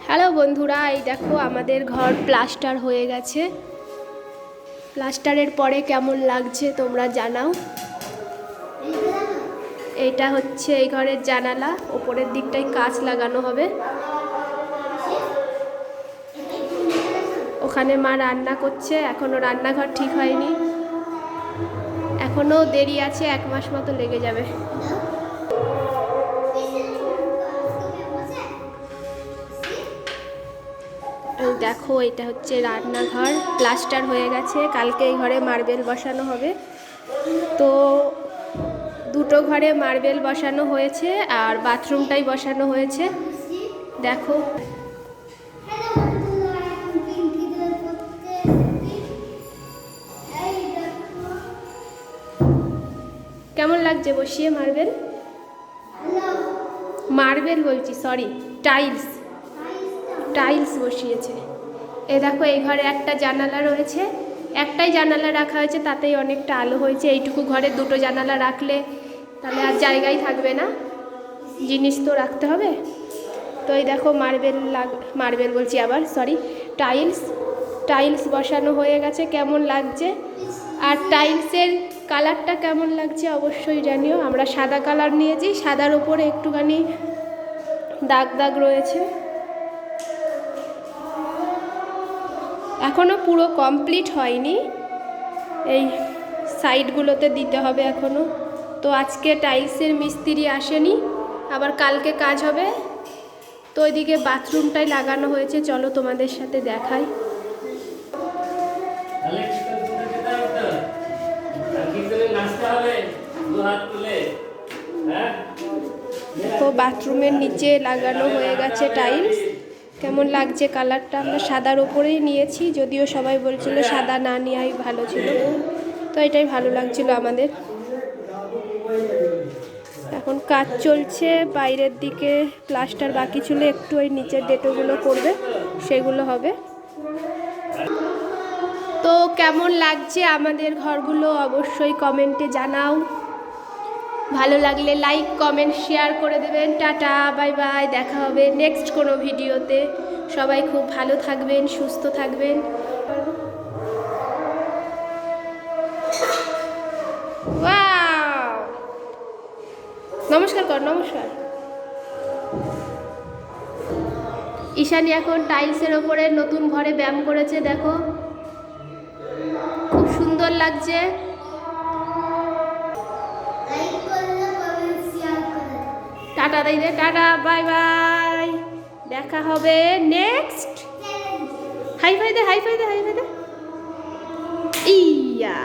Hello বন্ধুরা, এই দেখো আমাদের ঘর প্লাস্টার হয়ে গেছে। প্লাস্টারের পরে কেমন লাগছে তোমরা জানাও। এটা হচ্ছে এই ঘরের জানালা, ওপরের দিকটায় কাঁচ লাগানো হবে। ওখানে মা রান্না করছে, এখনো রান্নাঘর ঠিক হয়নি, এখনো দেরি আছে, 1 মাস মতো লেগে যাবে। দেখো এটা হচ্ছে রান্নাঘর, প্লাস্টার হয়ে গেছে। কালকে এই ঘরে মার্বেল বসানো হবে। তো দুটো ঘরে মার্বেল বসানো হয়েছে আর বাথরুমটাই বসানো হয়েছে। দেখো কেমন লাগছে বসিয়ে মার্বেল। মার্বেল বলছি, সরি, টাইলস বসিয়েছে। এ দেখো এই ঘরে একটা জানালা রয়েছে, একটাই জানালা রাখা হয়েছে, তাতেই অনেকটা আলো হয়েছে। এইটুকু ঘরে দুটো জানালা রাখলে তাহলে আর জায়গাই থাকবে না, জিনিস তো রাখতে হবে। তো এই দেখো মার্বেল বলছি আবার, সরি, টাইলস বসানো হয়ে গেছে। কেমন লাগছে আর টাইলসের কালারটা কেমন লাগছে অবশ্যই জানিও। আমরা সাদা কালার নিয়েছি, সাদার ওপরে একটুখানি দাগ রয়েছে। এখনও পুরো কমপ্লিট হয়নি, এই সাইডগুলোতে দিতে হবে এখনও। তো আজকে টাইলসের মিস্ত্রি আসেনি, আবার কালকে কাজ হবে। তো ওইদিকে বাথরুমটাই লাগানো হয়েছে, চলো তোমাদের সাথে দেখাই। তো বাথরুমের নিচে লাগানো হয়ে গেছে টাইলস। কেমন লাগছে কালারটা। আমরা সাদার ওপরেই নিয়েছি, যদিও সবাই বলছিল সাদা না নেওয়াই ভালো ছিল, তো এটাই ভালো লাগছিল আমাদের। এখন কাজ চলছে, বাইরের দিকে প্লাস্টার বাকি ছিল, একটু ওই নিচের ডেটোগুলো করবে, সেগুলো হবে। তো কেমন লাগছে আমাদের ঘরগুলো অবশ্যই কমেন্টে জানাও। ভালো লাগলে লাইক, কমেন্ট, শেয়ার করে দেবেন। টাটা, বাই বাই, দেখা হবে নেক্সট কোনো ভিডিওতে। সবাই খুব ভালো থাকবেন, সুস্থ থাকবেন। নমস্কার কর, নমস্কার। ঈশানী এখন টাইলসের ওপরে নতুন ঘরে ব্যায়াম করেছে, দেখো খুব সুন্দর লাগছে। টাটা দাই দে, টাটা, বাই বাই, দেখা হবে নেক্সট। হাই ফাই দে।